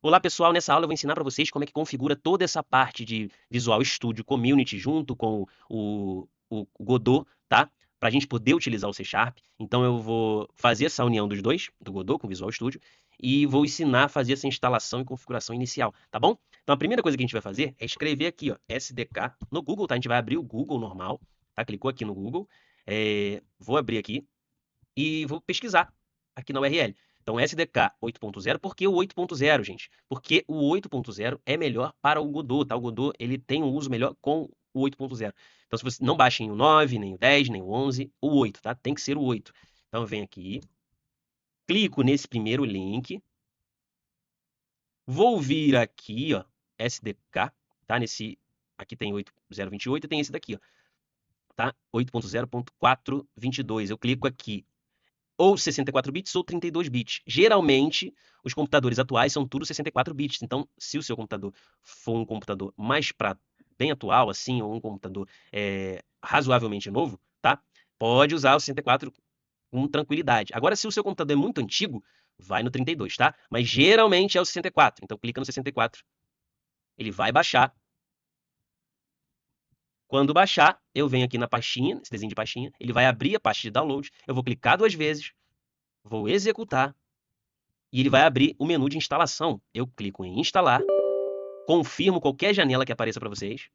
Olá pessoal, nessa aula eu vou ensinar para vocês como é que configura toda essa parte de Visual Studio Community junto com o Godot, tá? Para a gente poder utilizar o C Sharp. Então eu vou fazer essa união dos dois, do Godot com o Visual Studio, e vou ensinar a fazer essa instalação e configuração inicial, tá bom? Então a primeira coisa que a gente vai fazer é escrever aqui, ó, SDK no Google, tá? A gente vai abrir o Google normal, tá? Clicou aqui no Google, vou abrir aqui e vou pesquisar aqui na URL. Então, SDK 8.0, por que o 8.0, gente? Porque o 8.0 é melhor para o Godot, tá? O Godot, ele tem um uso melhor com o 8.0. Então, se você não baixem o 9, nem o 10, nem o 11, o 8, tá? Tem que ser o 8. Então, eu venho aqui, clico nesse primeiro link, vou vir aqui, ó, SDK, tá? Aqui tem 8.028 e tem esse daqui, ó, tá? 8.0.422. Eu clico aqui, ou 64 bits ou 32 bits. Geralmente, os computadores atuais são tudo 64 bits. Então, se o seu computador for um computador mais bem atual, assim, ou um computador razoavelmente novo, tá? Pode usar o 64 com tranquilidade. Agora, se o seu computador é muito antigo, vai no 32, tá? Mas geralmente é o 64. Então, clica no 64. Ele vai baixar. Quando baixar, eu venho aqui na pastinha, esse desenho de pastinha, ele vai abrir a pasta de download. Eu vou clicar 2 vezes, vou executar. E ele vai abrir o menu de instalação. Eu clico em instalar, confirmo qualquer janela que apareça para vocês,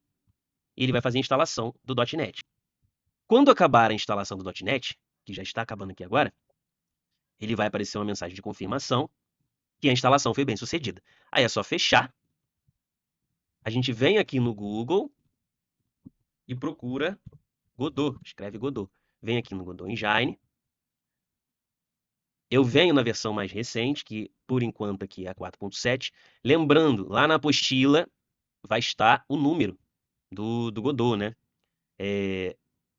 e ele vai fazer a instalação do .NET. Quando acabar a instalação do .NET, que já está acabando aqui agora, ele vai aparecer uma mensagem de confirmação que a instalação foi bem sucedida. Aí é só fechar. A gente vem aqui no Google e procura Godot, escreve Godot. Vem aqui no Godot Engine. Eu venho na versão mais recente, que por enquanto aqui é a 4.7. Lembrando, lá na apostila vai estar o número do Godot, né?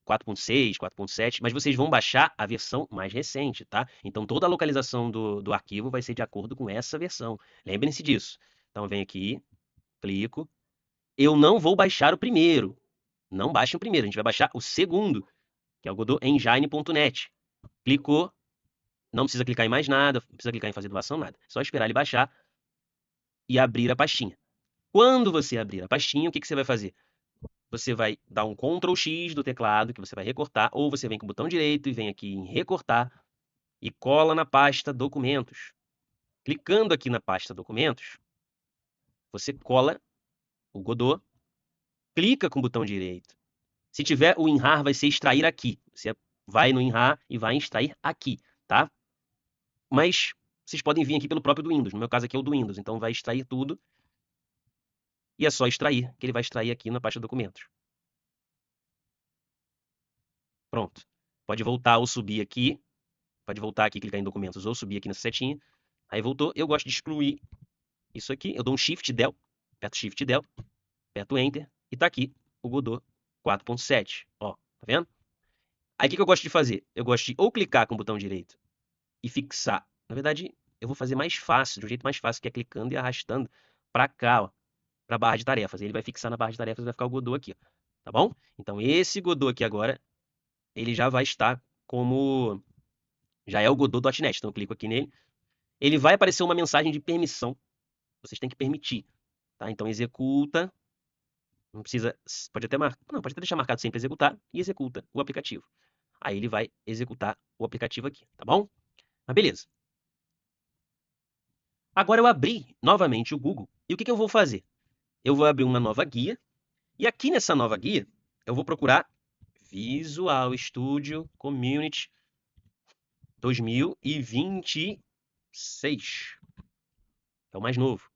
4.6, 4.7, mas vocês vão baixar a versão mais recente, tá? Então toda a localização do arquivo vai ser de acordo com essa versão. Lembrem-se disso. Então vem aqui, clico. Eu não vou baixar o primeiro. Não baixem o primeiro, a gente vai baixar o segundo, que é o Godot Engine.net. Clicou, não precisa clicar em mais nada, não precisa clicar em fazer doação, nada. É só esperar ele baixar e abrir a pastinha. Quando você abrir a pastinha, o que você vai fazer? Você vai dar um Ctrl X do teclado, que você vai recortar, ou você vem com o botão direito e vem aqui em recortar e cola na pasta documentos. Clicando aqui na pasta documentos, você cola o Godot, clica com o botão direito. Se tiver o WinRAR, vai ser extrair aqui. Você vai no WinRAR e vai extrair aqui, tá? Mas vocês podem vir aqui pelo próprio do Windows. No meu caso aqui é o do Windows, então vai extrair tudo. E é só extrair, que ele vai extrair aqui na pasta documentos. Pronto. Pode voltar ou subir aqui. Pode voltar aqui, clicar em documentos ou subir aqui nessa setinha. Aí voltou. Eu gosto de excluir isso aqui. Eu dou um Shift Del, aperto Shift Del, aperto Enter e tá aqui o Godot 4.7. Ó, tá vendo? Aí o que eu gosto de fazer? Eu gosto de ou clicar com o botão direito e fixar. Na verdade, eu vou fazer mais fácil, de um jeito mais fácil, que é clicando e arrastando para cá, ó, para a barra de tarefas. Ele vai fixar na barra de tarefas e vai ficar o Godot aqui, ó, tá bom? Então esse Godot aqui agora, ele já vai estar como... Já é o Godot.net. Então eu clico aqui nele. Ele vai aparecer uma mensagem de permissão. Vocês têm que permitir, tá? Então executa. Não precisa... Pode até Não, pode até deixar marcado sempre executar e executa o aplicativo. Aí ele vai executar o aplicativo aqui, tá bom? Mas beleza. Agora eu abri novamente o Google. E o que eu vou fazer? Eu vou abrir uma nova guia. E aqui nessa nova guia, eu vou procurar Visual Studio Community 2026. É o mais novo,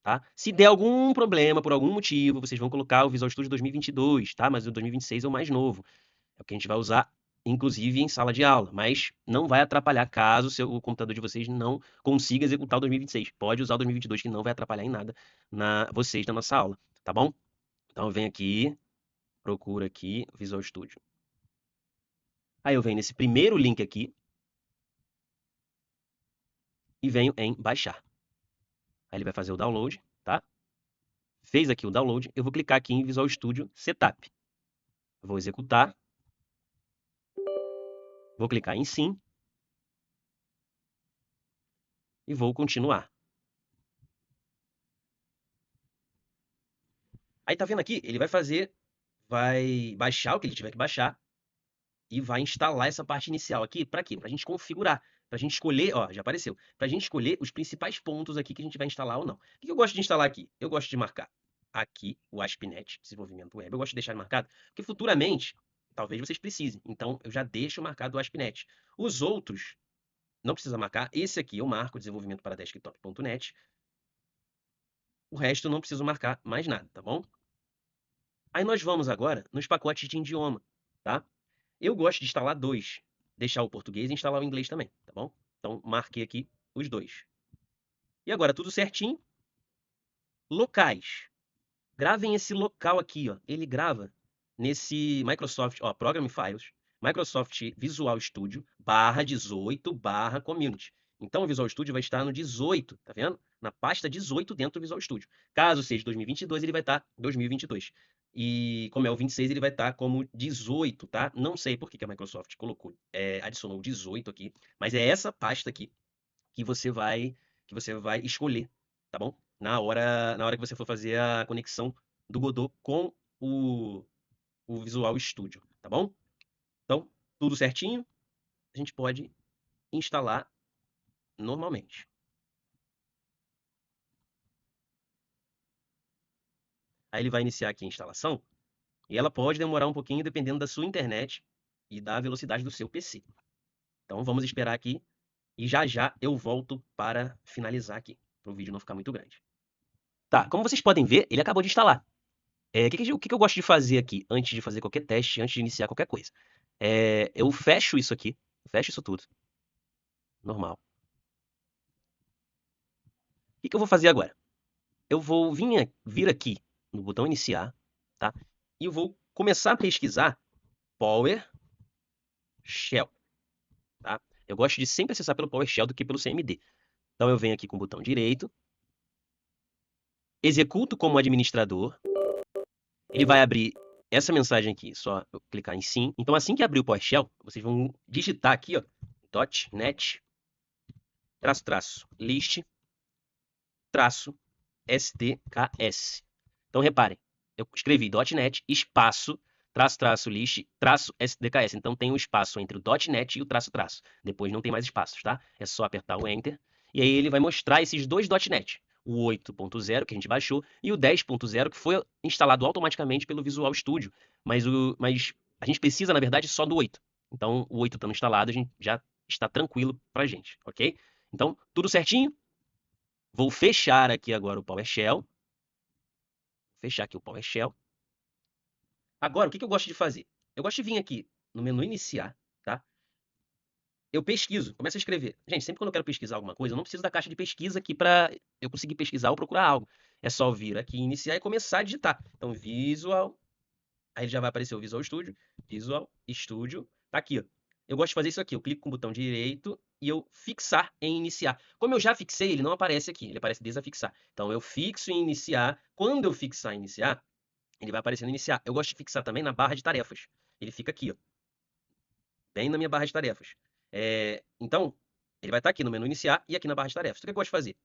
tá? Se der algum problema, por algum motivo, vocês vão colocar o Visual Studio 2022, tá? Mas o 2026 é o mais novo. É o que a gente vai usar, inclusive, em sala de aula. Mas não vai atrapalhar caso o computador de vocês não consiga executar o 2026. Pode usar o 2022, que não vai atrapalhar em nada vocês na nossa aula, tá bom? Então, vem aqui, procura aqui, Visual Studio. Aí eu venho nesse primeiro link aqui e venho em baixar. Aí ele vai fazer o download, tá? Fez aqui o download, eu vou clicar aqui em Visual Studio Setup. Vou executar. Vou clicar em sim. E vou continuar. Aí tá vendo aqui? Ele vai baixar o que ele tiver que baixar e vai instalar essa parte inicial aqui. Para quê? Para a gente configurar, para a gente escolher, ó, já apareceu, para a gente escolher os principais pontos aqui que a gente vai instalar ou não. O que eu gosto de instalar aqui? Eu gosto de marcar aqui o ASP.NET, desenvolvimento web. Eu gosto de deixar marcado, porque futuramente, talvez vocês precisem. Então, eu já deixo marcado o ASP.NET. Os outros, não precisa marcar. Esse aqui eu marco, desenvolvimento para desktop.net. O resto eu não preciso marcar mais nada, tá bom? Aí nós vamos agora nos pacotes de idioma, tá? Eu gosto de instalar dois, deixar o português e instalar o inglês também, tá bom? Então, marquei aqui os dois. E agora, tudo certinho. Locais. Gravem esse local aqui, ó. Ele grava nesse Microsoft, ó, Program Files, Microsoft Visual Studio, /18/Community. Então, o Visual Studio vai estar no 18, tá vendo? Na pasta 18 dentro do Visual Studio. Caso seja 2022, ele vai estar 2022. E como é o 26, ele vai estar como 18, tá? Não sei por que a Microsoft colocou, adicionou 18 aqui, mas é essa pasta aqui que você vai escolher, tá bom? Na hora que você for fazer a conexão do Godot com o Visual Studio, tá bom? Então, tudo certinho, a gente pode instalar normalmente. Aí ele vai iniciar aqui a instalação e ela pode demorar um pouquinho dependendo da sua internet e da velocidade do seu PC. Então vamos esperar aqui e já já eu volto para finalizar aqui, para o vídeo não ficar muito grande. Tá, como vocês podem ver, ele acabou de instalar. O que eu gosto de fazer aqui antes de fazer qualquer teste, antes de iniciar qualquer coisa? Eu fecho isso aqui, fecho isso tudo, normal. O que eu vou fazer agora? Eu vou vir aqui no botão iniciar, tá? E eu vou começar a pesquisar PowerShell, tá? Eu gosto de sempre acessar pelo PowerShell do que pelo CMD. Então eu venho aqui com o botão direito, executo como administrador, ele vai abrir essa mensagem aqui, só eu clicar em sim. Então assim que abrir o PowerShell, vocês vão digitar aqui, ó, .NET list STKS. Então reparem, eu escrevi .NET espaço list STKS. Então tem um espaço entre o .NET e o traço. Depois não tem mais espaços, tá? É só apertar o Enter. E aí ele vai mostrar esses dois .NET. O 8.0 que a gente baixou e o 10.0 que foi instalado automaticamente pelo Visual Studio. Mas a gente precisa, na verdade, só do 8. Então o 8 estando instalado, a gente já está tranquilo pra gente, ok? Então, tudo certinho? Vou fechar aqui agora o PowerShell. Fechar aqui o PowerShell. Agora, o que eu gosto de fazer? Eu gosto de vir aqui no menu iniciar, tá? Eu pesquiso, começo a escrever. Gente, sempre quando eu quero pesquisar alguma coisa, eu não preciso da caixa de pesquisa aqui para eu conseguir pesquisar ou procurar algo. É só vir aqui, iniciar e começar a digitar. Então, Visual, aí já vai aparecer o Visual Studio. Visual Studio, tá aqui, ó. Eu gosto de fazer isso aqui. Eu clico com o botão direito e eu fixar em iniciar. Como eu já fixei, ele não aparece aqui, ele aparece desafixar. Então, eu fixo em iniciar. Quando eu fixar em iniciar, ele vai aparecer no iniciar. Eu gosto de fixar também na barra de tarefas. Ele fica aqui, ó, bem na minha barra de tarefas. Então, ele vai estar aqui no menu iniciar e aqui na barra de tarefas. O que eu gosto de fazer?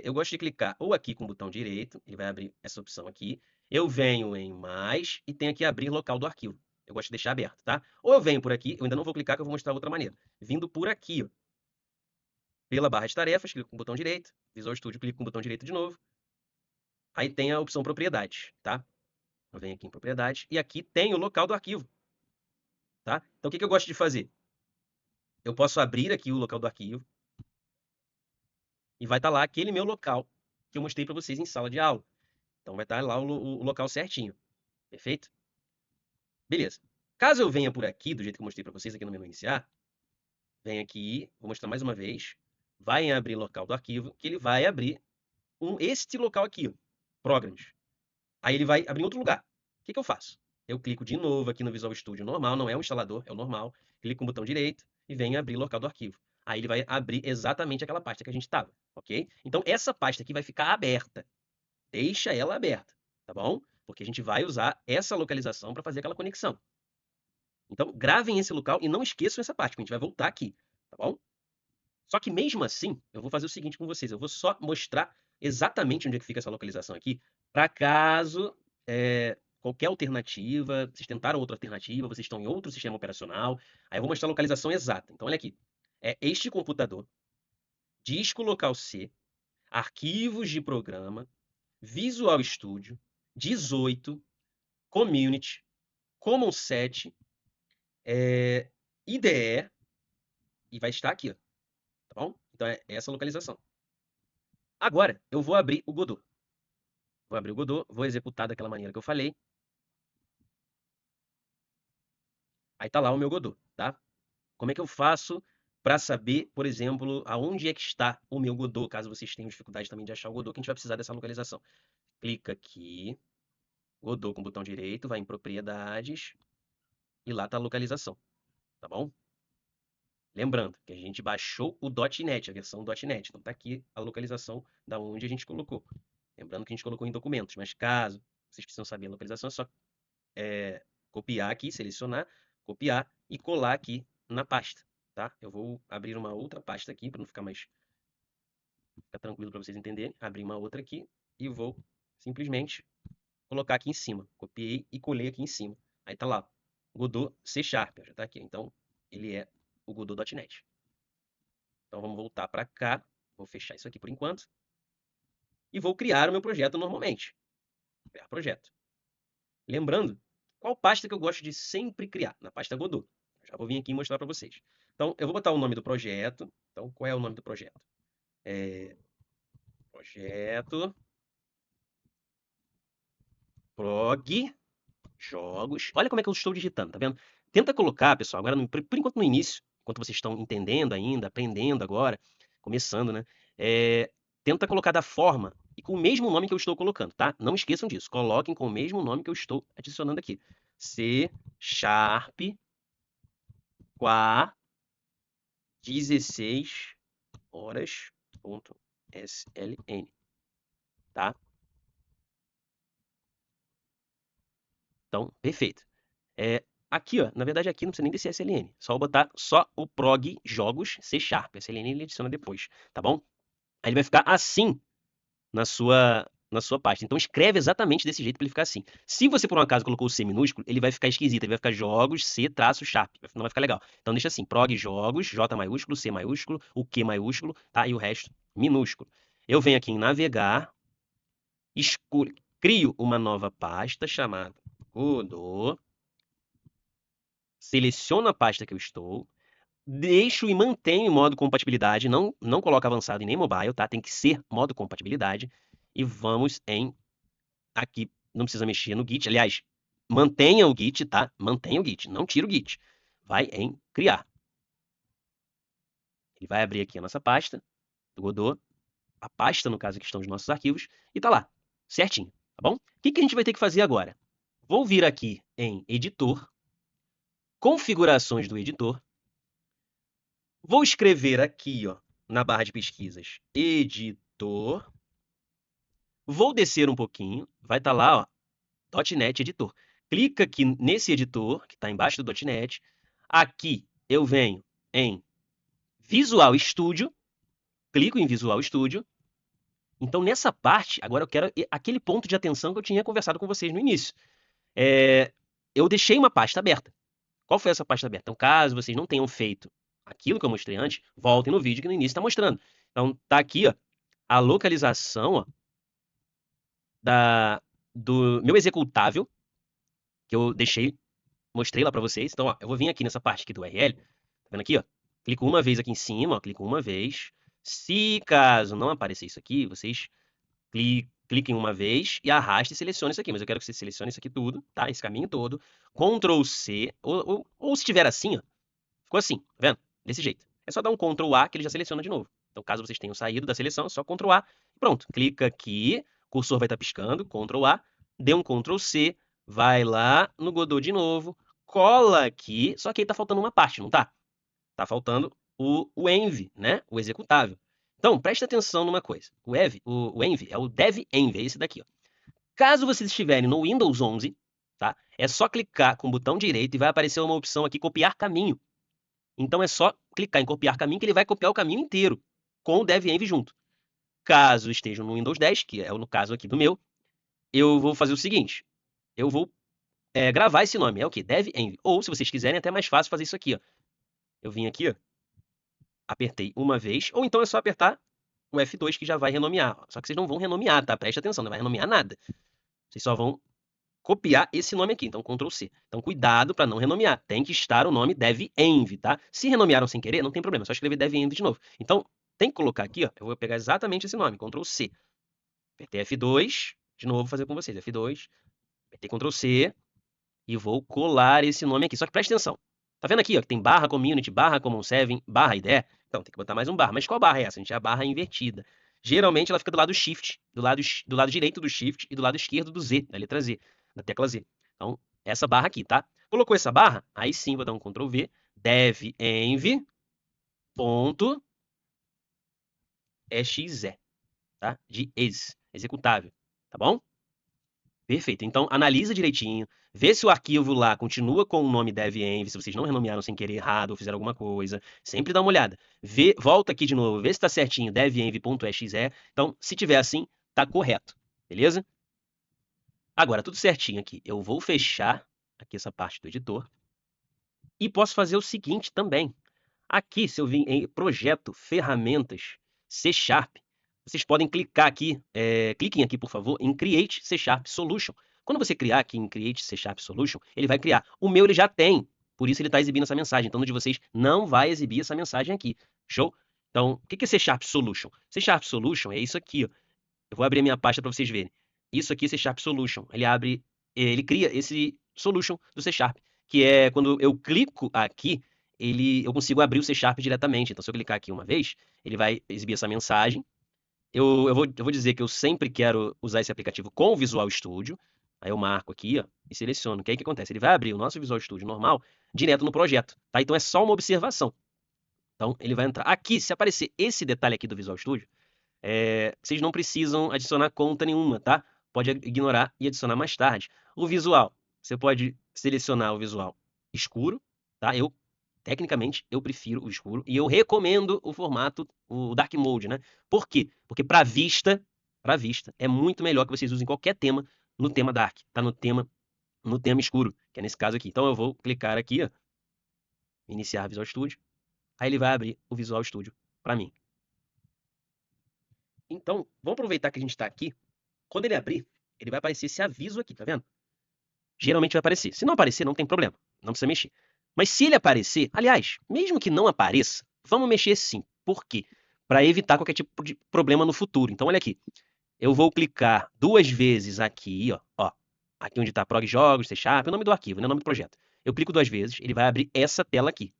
Eu gosto de clicar ou aqui com o botão direito, ele vai abrir essa opção aqui. Eu venho em mais e tenho aqui abrir local do arquivo. Eu gosto de deixar aberto, tá? Ou eu venho por aqui, eu ainda não vou clicar que eu vou mostrar outra maneira. Vindo por aqui, ó, pela barra de tarefas, clico com o botão direito, Visual Studio, clico com o botão direito de novo. Aí tem a opção propriedades, tá? Eu venho aqui em propriedades e aqui tem o local do arquivo, tá? Então o que eu gosto de fazer? Eu posso abrir aqui o local do arquivo e vai estar lá aquele meu local que eu mostrei para vocês em sala de aula. Então vai estar lá o local certinho, perfeito? Beleza. Caso eu venha por aqui, do jeito que eu mostrei para vocês aqui no menu iniciar, vem aqui, vou mostrar mais uma vez, vai em abrir local do arquivo, que ele vai abrir este local aqui, ó, Programs. Aí ele vai abrir em outro lugar. O que eu faço? Eu clico de novo aqui no Visual Studio normal, não é um instalador, é o normal. Clico com o botão direito e venho abrir local do arquivo. Aí ele vai abrir exatamente aquela pasta que a gente estava, ok? Então essa pasta aqui vai ficar aberta. Deixa ela aberta, tá bom? Porque a gente vai usar essa localização para fazer aquela conexão. Então gravem esse local e não esqueçam essa parte, porque a gente vai voltar aqui, tá bom? Só que mesmo assim, eu vou fazer o seguinte com vocês. Eu vou só mostrar exatamente onde é que fica essa localização aqui, para caso qualquer alternativa, vocês tentaram outra alternativa, vocês estão em outro sistema operacional. Aí eu vou mostrar a localização exata. Então, olha aqui. É este computador, disco local C, arquivos de programa, Visual Studio, 18, Community, Common 7, IDE, e vai estar aqui, ó, tá bom? Então é essa localização. Agora, eu vou abrir o Godot. Vou abrir o Godot, vou executar daquela maneira que eu falei. Aí tá lá o meu Godot, tá? Como é que eu faço para saber, por exemplo, aonde é que está o meu Godot, caso vocês tenham dificuldade também de achar o Godot, que a gente vai precisar dessa localização. Clica aqui, Godot com o botão direito, vai em propriedades, e lá tá a localização, tá bom? Lembrando que a gente baixou o .NET, a versão .NET, então tá aqui a localização da onde a gente colocou. Lembrando que a gente colocou em documentos, mas caso vocês precisam saber a localização, é só copiar aqui, selecionar, copiar e colar aqui na pasta, tá? Eu vou abrir uma outra pasta aqui para não ficar mais tranquilo para vocês entenderem. Abrir uma outra aqui e vou simplesmente colocar aqui em cima. Copiei e colei aqui em cima. Aí tá lá, Godot C#, já tá aqui. Então ele é o Godot.NET. Então vamos voltar para cá. Vou fechar isso aqui por enquanto. E vou criar o meu projeto normalmente. Criar projeto. Lembrando, qual pasta que eu gosto de sempre criar? Na pasta Godot. Já vou vir aqui mostrar para vocês. Então, eu vou botar o nome do projeto. Então, qual é o nome do projeto? Projeto prog jogos. Olha como é que eu estou digitando, tá vendo? Tenta colocar, pessoal, agora por enquanto no início, enquanto vocês estão entendendo ainda, aprendendo agora, começando, né? Tenta colocar da forma e com o mesmo nome que eu estou colocando, tá? Não esqueçam disso. Coloquem com o mesmo nome que eu estou adicionando aqui. C# qua 16 horas.sln, tá? Então, perfeito. Aqui, ó, na verdade aqui não precisa nem desse SLN, só botar só o prog jogos C#, SLN ele adiciona depois, tá bom? Aí ele vai ficar assim na sua pasta. Então escreve exatamente desse jeito para ele ficar assim. Se você por um acaso colocou o C minúsculo, ele vai ficar esquisito, ele vai ficar jogos C _#, não vai ficar legal. Então deixa assim, prog jogos, J maiúsculo, C maiúsculo, o Q maiúsculo, tá? E o resto minúsculo. Eu venho aqui em navegar, crio uma nova pasta chamada Godot, seleciono a pasta que eu estou, deixo e mantenho em modo compatibilidade, não coloco avançado e nem mobile, tá? Tem que ser modo compatibilidade. E vamos em aqui, não precisa mexer no Git, aliás, mantenha o Git, tá? Mantenha o Git, não tira o Git. Vai em criar. Ele vai abrir aqui a nossa pasta do Godot, a pasta, no caso, aqui estão os nossos arquivos, e tá lá, certinho, tá bom? O que a gente vai ter que fazer agora? Vou vir aqui em editor, configurações do editor, vou escrever aqui, ó, na barra de pesquisas, editor. Vou descer um pouquinho, vai estar lá, ó, .NET Editor. Clica aqui nesse editor, que está embaixo do .NET. Aqui eu venho em Visual Studio, clico em Visual Studio. Então, nessa parte, agora eu quero aquele ponto de atenção que eu tinha conversado com vocês no início. Eu deixei uma pasta aberta. Qual foi essa pasta aberta? Então, caso vocês não tenham feito aquilo que eu mostrei antes, voltem no vídeo que no início está mostrando. Então, tá aqui, ó, a localização, ó, do meu executável, que eu mostrei lá para vocês. Então, ó, eu vou vir aqui nessa parte aqui do URL, tá vendo aqui, ó? Clico uma vez aqui em cima, ó, clico uma vez. Se caso não aparecer isso aqui, vocês cliquem uma vez e arrastem e selecione isso aqui. Mas eu quero que você selecione isso aqui tudo, tá? Esse caminho todo. Ctrl C, ou se tiver assim, ó, ficou assim, tá vendo? Desse jeito. É só dar um Ctrl A que ele já seleciona de novo. Então, caso vocês tenham saído da seleção, é só Ctrl A. Pronto, clica aqui, o cursor vai estar piscando, Ctrl A, dê um Ctrl C, vai lá no Godot de novo, cola aqui, só que aí tá faltando uma parte, não tá? Tá faltando o env, né? O executável. Então, preste atenção numa coisa. O env é o dev-env, é esse daqui, ó. Caso vocês estiverem no Windows 11, tá? É só clicar com o botão direito e vai aparecer uma opção aqui, copiar caminho. Então é só clicar em copiar caminho que ele vai copiar o caminho inteiro, com o dev-env junto. Caso estejam no Windows 10, que é no caso aqui do meu, eu vou fazer o seguinte, eu vou gravar esse nome. É o quê? Dev-env. Ou, se vocês quiserem, é até mais fácil fazer isso aqui, ó. Eu vim aqui, ó, apertei uma vez, ou então é só apertar o F2 que já vai renomear. Só que vocês não vão renomear, tá? Presta atenção, não vai renomear nada. Vocês só vão copiar esse nome aqui, então Ctrl C. Então cuidado para não renomear, tem que estar o nome dev-env, tá? Se renomearam sem querer, não tem problema, é só escrever dev-env de novo. Então tem que colocar aqui, ó, eu vou pegar exatamente esse nome, Ctrl C. Apertei F2, de novo vou fazer com vocês, F2, apertei Ctrl C e vou colar esse nome aqui. Só que presta atenção, tá vendo aqui, ó, que tem barra community, barra common 7, barra IDE? Então tem que botar mais um barra, mas qual barra é essa? A gente é a barra invertida. Geralmente ela fica do lado shift, do lado direito do shift e do lado esquerdo do Z, da letra Z, da tecla Z. Então, essa barra aqui, tá? Colocou essa barra, aí sim vou dar um Ctrl V, dev-env ponto exe, tá? De executável, tá bom? Perfeito. Então, analisa direitinho, vê se o arquivo lá continua com o nome dev-env, se vocês não renomearam sem querer errado ou fizeram alguma coisa. Sempre dá uma olhada. Volta aqui de novo, vê se está certinho dev-env.exe. Então, se tiver assim, tá correto. Beleza? Agora, tudo certinho aqui. Eu vou fechar aqui essa parte do editor. E posso fazer o seguinte também. Aqui, se eu vim em Projeto, Ferramentas, C#, vocês podem clicar aqui, cliquem aqui, por favor, em Create C# Solution. Quando você criar aqui em Create C# Solution, ele vai criar. O meu ele já tem, por isso ele está exibindo essa mensagem. Então, no de vocês não vai exibir essa mensagem aqui. Show? Então, o que é C# Solution? C# Solution é isso aqui, ó. Eu vou abrir a minha pasta para vocês verem. Isso aqui é C# Solution. Ele cria esse solution do C#, que é quando eu clico aqui, eu consigo abrir o C# diretamente. Então, se eu clicar aqui uma vez, ele vai exibir essa mensagem. Eu vou dizer que eu sempre quero usar esse aplicativo com o Visual Studio. Aí eu marco aqui, ó, e seleciono. O que aí que acontece? Ele vai abrir o nosso Visual Studio normal direto no projeto, tá? Então é só uma observação. Então ele vai entrar aqui, se aparecer esse detalhe aqui do Visual Studio, vocês não precisam adicionar conta nenhuma, tá? Pode ignorar e adicionar mais tarde. O visual, você pode selecionar o visual escuro, tá? Tecnicamente, eu prefiro o escuro e eu recomendo o formato, o Dark Mode, né? Por quê? Porque para vista, é muito melhor que vocês usem qualquer tema no tema Dark, tá? No tema escuro, que é nesse caso aqui. Então eu vou clicar aqui, ó, iniciar Visual Studio, aí ele vai abrir o Visual Studio para mim. Então, vamos aproveitar que a gente está aqui. Quando ele abrir, ele vai aparecer esse aviso aqui, tá vendo? Geralmente vai aparecer. Se não aparecer, não tem problema. Não precisa mexer. Mas se ele aparecer, aliás, mesmo que não apareça, vamos mexer sim. Por quê? Para evitar qualquer tipo de problema no futuro. Então, olha aqui. Eu vou clicar 2 vezes aqui, ó. Aqui onde está Prog Jogos, C#, é o nome do arquivo, né? O nome do projeto. Eu clico 2 vezes, ele vai abrir essa tela aqui.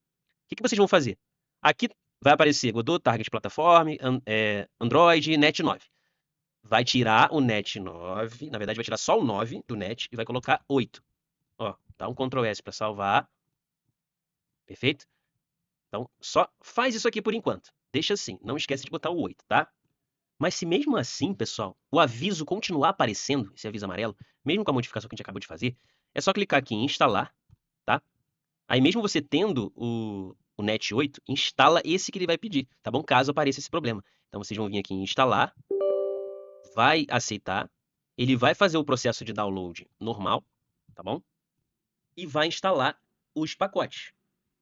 O que vocês vão fazer? Aqui vai aparecer Godot, Target Platform, Android, Net 9. Vai tirar o Net 9, na verdade vai tirar só o 9 do Net e vai colocar 8. Ó, dá um Ctrl S para salvar. Perfeito? Então, só faz isso aqui por enquanto. Deixa assim, não esquece de botar o 8, tá? Mas se mesmo assim, pessoal, o aviso continuar aparecendo, esse aviso amarelo, mesmo com a modificação que a gente acabou de fazer, é só clicar aqui em instalar, tá? Aí mesmo você tendo o Net 8, instala esse que ele vai pedir, tá bom? Caso apareça esse problema. Então vocês vão vir aqui em instalar, vai aceitar, ele vai fazer o processo de download normal, tá bom? E vai instalar os pacotes.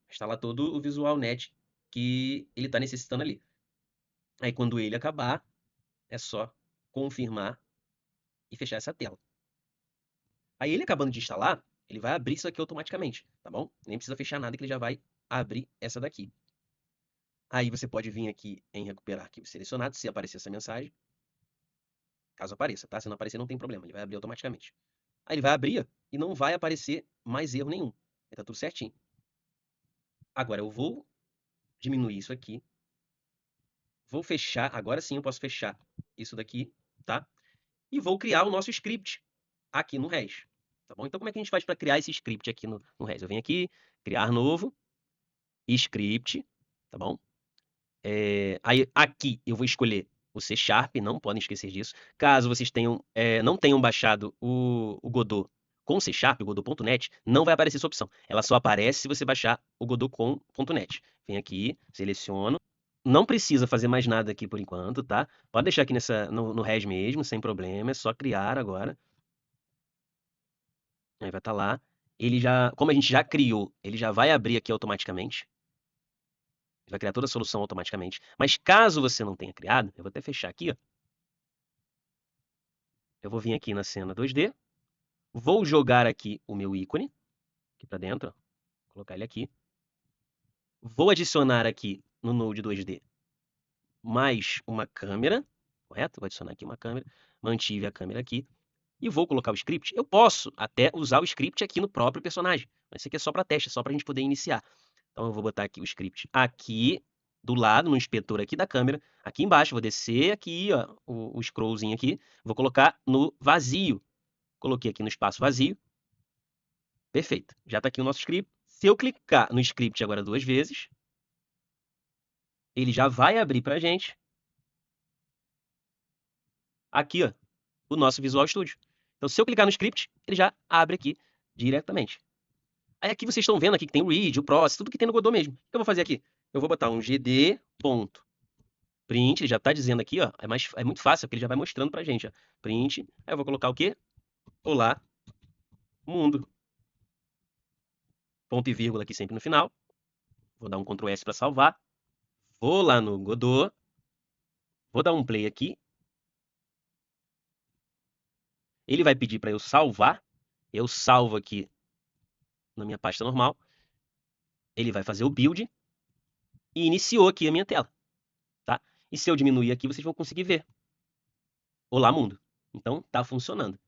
Instalar todo o Visual Net que ele está necessitando ali. Aí quando ele acabar, é só confirmar e fechar essa tela. Aí ele acabando de instalar, ele vai abrir isso aqui automaticamente, tá bom? Nem precisa fechar nada que ele já vai abrir essa daqui. Aí você pode vir aqui em recuperar arquivo selecionado, se aparecer essa mensagem. Caso apareça, tá? Se não aparecer, não tem problema, ele vai abrir automaticamente. Aí ele vai abrir e não vai aparecer mais erro nenhum. Aí tá tudo certinho. Agora eu vou diminuir isso aqui. Vou fechar, agora sim eu posso fechar isso daqui, tá? E vou criar o nosso script aqui no Res, tá bom? Então como é que a gente faz para criar esse script aqui no Res? Eu venho aqui, criar novo, script, tá bom? Aí aqui eu vou escolher o C#, não podem esquecer disso. Caso vocês não tenham baixado o Godot com C#, o Godot.net, não vai aparecer essa opção. Ela só aparece se você baixar o Godot com .net. Vem aqui, seleciono. Não precisa fazer mais nada aqui por enquanto, tá? Pode deixar aqui no Res mesmo, sem problema. É só criar agora. Aí vai estar lá. Ele já, como a gente já criou, ele já vai abrir aqui automaticamente. Vai criar toda a solução automaticamente. Mas caso você não tenha criado, eu vou até fechar aqui, ó. Eu vou vir aqui na cena 2D, vou jogar aqui o meu ícone, aqui para dentro, ó. Colocar ele aqui. Vou adicionar aqui no Node 2D mais uma câmera, correto? Vou adicionar aqui uma câmera, mantive a câmera aqui e vou colocar o script. Eu posso até usar o script aqui no próprio personagem, mas isso aqui é só para teste, é só para a gente poder iniciar. Então eu vou botar aqui o script aqui do lado, no inspetor aqui da câmera, aqui embaixo, vou descer aqui, ó, o scrollzinho aqui, vou colocar no vazio. Coloquei aqui no espaço vazio. Perfeito. Já está aqui o nosso script. Se eu clicar no script agora 2 vezes, ele já vai abrir para a gente aqui, ó, o nosso Visual Studio. Então, se eu clicar no script, ele já abre aqui diretamente. Aí aqui vocês estão vendo aqui que tem o read, o process, tudo que tem no Godot mesmo. O que eu vou fazer aqui? Eu vou botar um gd.print, ele já está dizendo aqui, ó, é muito fácil, porque ele já vai mostrando pra gente, ó. Print, aí eu vou colocar o quê? Olá, mundo. Ponto e vírgula aqui sempre no final. Vou dar um Ctrl S para salvar. Vou lá no Godot. Vou dar um play aqui. Ele vai pedir para eu salvar. Eu salvo aqui na minha pasta normal. Ele vai fazer o build. E iniciou aqui a minha tela. Tá? E se eu diminuir aqui, vocês vão conseguir ver. Olá, mundo. Então, tá funcionando.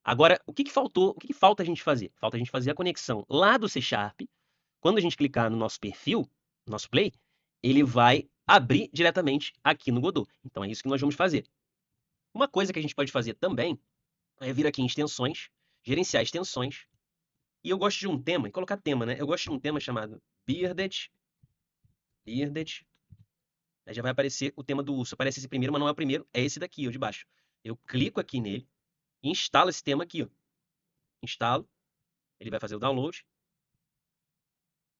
Agora, o que faltou? O que falta a gente fazer? Falta a gente fazer a conexão lá do C#. Quando a gente clicar no nosso perfil, nosso play, ele vai abrir diretamente aqui no Godot. Então, é isso que nós vamos fazer. Uma coisa que a gente pode fazer também é vir aqui em extensões, gerenciar extensões. E eu gosto de um tema, e colocar tema, né? Eu gosto de um tema chamado Bearded. Aí já vai aparecer o tema do urso. Aparece esse primeiro, mas não é o primeiro, é esse daqui, o de baixo. Eu clico aqui nele e instalo esse tema aqui, ó. Instalo, ele vai fazer o download.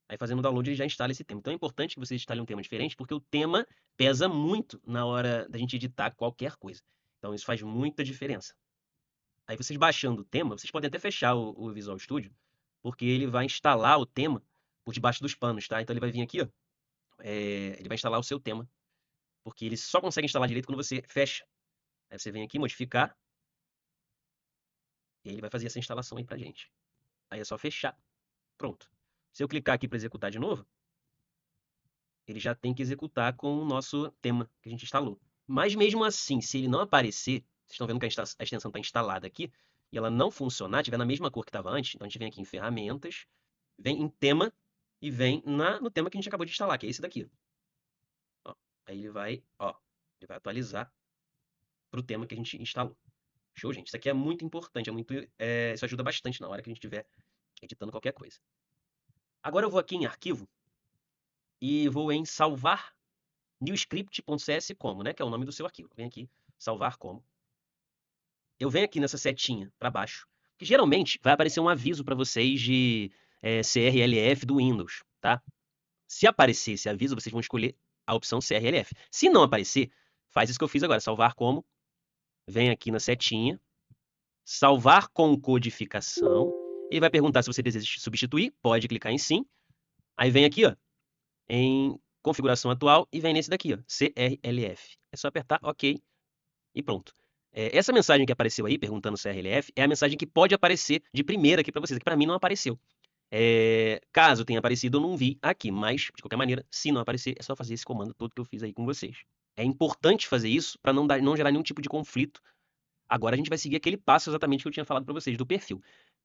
Aí fazendo o download ele já instala esse tema. Então é importante que você instale um tema diferente, porque o tema pesa muito na hora da gente editar qualquer coisa. Então isso faz muita diferença. Aí vocês baixando o tema, vocês podem até fechar o Visual Studio, porque ele vai instalar o tema por debaixo dos panos, tá? Então ele vai vir aqui, ó, ele vai instalar o seu tema, porque ele só consegue instalar direito quando você fecha. Aí você vem aqui, modificar, e ele vai fazer essa instalação aí pra gente. Aí é só fechar, pronto. Se eu clicar aqui para executar de novo, ele já tem que executar com o nosso tema que a gente instalou. Mas mesmo assim, se ele não aparecer, vocês estão vendo que a extensão está instalada aqui, e ela não funcionar, estiver na mesma cor que estava antes, então a gente vem aqui em ferramentas, vem em tema, e vem no tema que a gente acabou de instalar, que é esse daqui. Ó, aí ele vai atualizar para o tema que a gente instalou. Show, gente? Isso aqui é muito importante, isso ajuda bastante na hora que a gente estiver editando qualquer coisa. Agora eu vou aqui em arquivo, e vou em salvar newscript.cs como, né? Que é o nome do seu arquivo. Vem aqui, salvar como. Eu venho aqui nessa setinha para baixo, que geralmente vai aparecer um aviso para vocês de CRLF do Windows, tá? Se aparecer esse aviso, vocês vão escolher a opção CRLF. Se não aparecer, faz isso que eu fiz agora, salvar como. Vem aqui na setinha, salvar com codificação. Ele vai perguntar se você deseja substituir, pode clicar em sim. Aí vem aqui, ó, em configuração atual e vem nesse daqui, ó, CRLF. É só apertar OK e pronto. Essa mensagem que apareceu aí, perguntando CRLF, é a mensagem que pode aparecer de primeira aqui para vocês, que para mim não apareceu. Caso tenha aparecido, eu não vi aqui, mas, de qualquer maneira, se não aparecer, é só fazer esse comando todo que eu fiz aí com vocês. É importante fazer isso para não gerar nenhum tipo de conflito. Agora a gente vai seguir aquele passo exatamente que eu tinha falado para vocês, do perfil.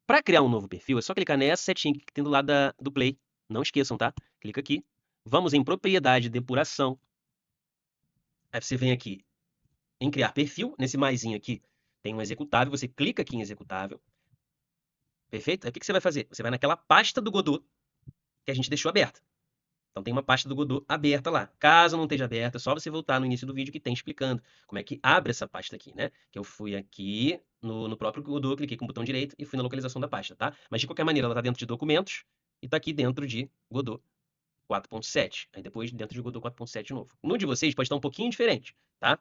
Para criar um novo perfil, é só clicar nessa setinha que tem do lado do Play. Não esqueçam, tá? Clica aqui. Vamos em propriedade, depuração. Aí você vem aqui em criar perfil. Nesse maisinho aqui tem um executável. Você clica aqui em executável. Perfeito? Aí o que você vai fazer? Você vai naquela pasta do Godot que a gente deixou aberta. Então tem uma pasta do Godot aberta lá. Caso não esteja aberta, é só você voltar no início do vídeo que tem explicando como é que abre essa pasta aqui, né? Que eu fui aqui no próprio Godot, cliquei com o botão direito e fui na localização da pasta, tá? Mas de qualquer maneira, ela está dentro de documentos e está aqui dentro de Godot 4.7. Aí depois dentro de Godot 4.7 de novo. No de vocês pode estar um pouquinho diferente, tá?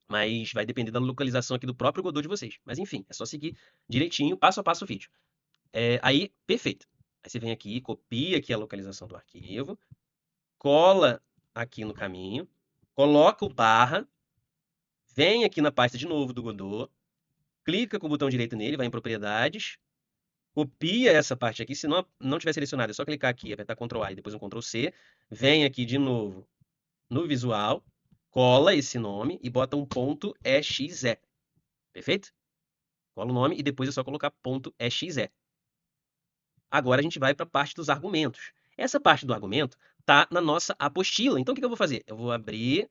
Mas vai depender da localização aqui do próprio Godot de vocês. Mas enfim, é só seguir direitinho, passo a passo o vídeo. Aí, perfeito. Aí você vem aqui, copia aqui a localização do arquivo, cola aqui no caminho, coloca o barra, vem aqui na pasta de novo do Godot, clica com o botão direito nele, vai em propriedades, copia essa parte aqui, se não tiver selecionado, é só clicar aqui, apertar Ctrl A e depois um Ctrl C, vem aqui de novo no visual, cola esse nome e bota um ponto .exe, perfeito? Cola o nome e depois é só colocar ponto .exe. Agora a gente vai para a parte dos argumentos. Essa parte do argumento está na nossa apostila. Então o que eu vou fazer? Eu vou abrir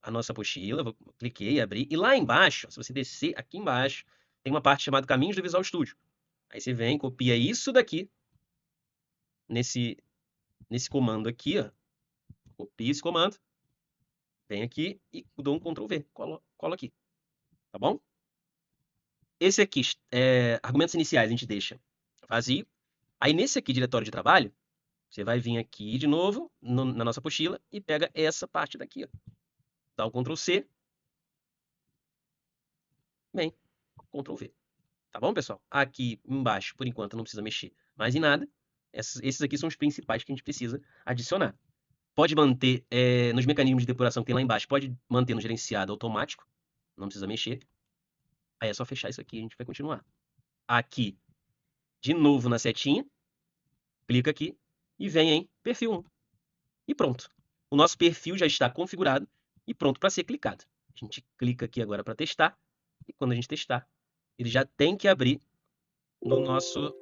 a nossa apostila, cliquei, abri, e lá embaixo, se você descer aqui embaixo, tem uma parte chamada Caminhos do Visual Studio. Aí você vem, copia isso daqui, nesse comando aqui, ó. Copia esse comando, vem aqui e dou um Ctrl V, colo aqui, tá bom? Esse aqui, argumentos iniciais, a gente deixa vazio. Aí nesse aqui, diretório de trabalho, você vai vir aqui de novo, na nossa apostila, e pega essa parte daqui, ó. Dá o Ctrl C, vem, Ctrl V. Tá bom, pessoal? Aqui embaixo, por enquanto, não precisa mexer mais em nada. Esses aqui são os principais que a gente precisa adicionar. Pode manter nos mecanismos de depuração que tem lá embaixo, pode manter no gerenciado automático, não precisa mexer. Aí é só fechar isso aqui e a gente vai continuar. Aqui, de novo na setinha, clica aqui e vem em perfil 1. E pronto. O nosso perfil já está configurado e pronto para ser clicado. A gente clica aqui agora para testar e quando a gente testar, ele já tem que abrir no nosso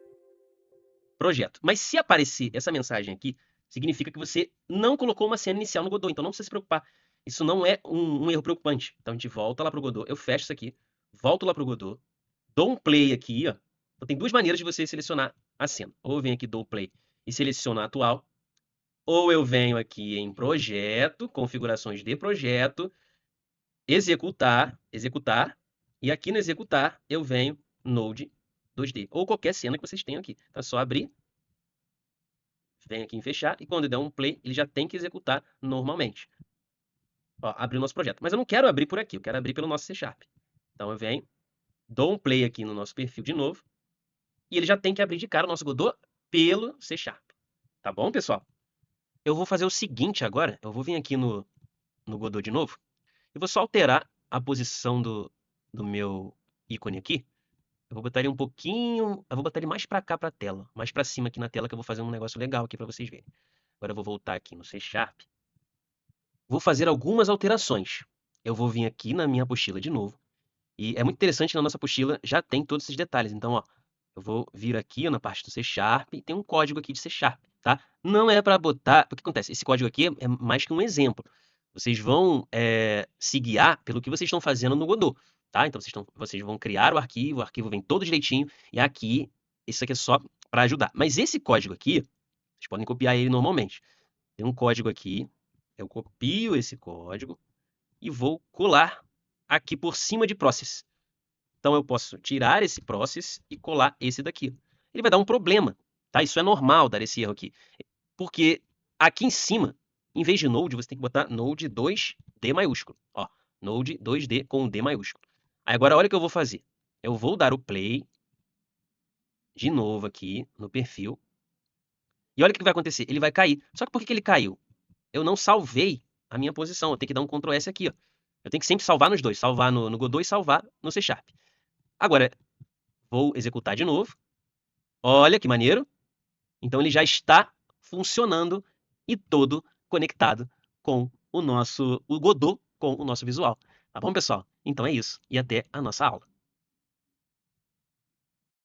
projeto. Mas se aparecer essa mensagem aqui, significa que você não colocou uma cena inicial no Godot, então não precisa se preocupar. Isso não é um erro preocupante. Então a gente volta lá para o Godot, eu fecho isso aqui, volto lá para o Godot, dou um play aqui, ó. Então tem duas maneiras de você selecionar a cena. Ou eu venho aqui, dou play e seleciono a atual, ou eu venho aqui em projeto, configurações de projeto, executar, e aqui no executar eu venho Node 2D, ou qualquer cena que vocês tenham aqui. Então é só abrir, vem aqui em fechar, e quando der um play, ele já tem que executar normalmente. Ó, abriu o nosso projeto. Mas eu não quero abrir por aqui, eu quero abrir pelo nosso C#. Então eu venho, dou um play aqui no nosso perfil de novo, e ele já tem que abrir de cara o nosso Godot pelo C#. Tá bom, pessoal? Eu vou fazer o seguinte agora, eu vou vir aqui no Godot de novo, e vou só alterar a posição do meu ícone aqui. Eu vou botar ele um pouquinho, eu vou botar ele mais para cá para a tela, mais para cima aqui na tela, que eu vou fazer um negócio legal aqui para vocês verem. Agora eu vou voltar aqui no C#. Vou fazer algumas alterações. Eu vou vir aqui na minha apostila de novo. E é muito interessante, na nossa apostila já tem todos esses detalhes. Então, ó, eu vou vir aqui ó, na parte do C#, e tem um código aqui de C#, tá? Não é para botar... O que acontece? Esse código aqui é mais que um exemplo. Vocês vão se guiar pelo que vocês estão fazendo no Godot, tá? Então, vocês vão criar o arquivo vem todo direitinho, e aqui, isso aqui é só para ajudar. Mas esse código aqui, vocês podem copiar ele normalmente. Tem um código aqui, eu copio esse código e vou colar aqui por cima de process. Então eu posso tirar esse process e colar esse daqui. Ele vai dar um problema, tá? Isso é normal dar esse erro aqui. Porque aqui em cima, em vez de Node, você tem que botar Node 2D maiúsculo. Ó, Node 2D com D maiúsculo. Aí agora olha o que eu vou fazer. Eu vou dar o play de novo aqui no perfil. E olha o que vai acontecer. Ele vai cair. Só que por que ele caiu? Eu não salvei a minha posição. Eu tenho que dar um Ctrl S aqui, ó. Eu tenho que sempre salvar nos dois. Salvar no Godot e salvar no C#. Agora, vou executar de novo. Olha que maneiro. Então ele já está funcionando e todo conectado com o Godot com o nosso visual. Tá bom, pessoal? Então é isso. E até a nossa aula.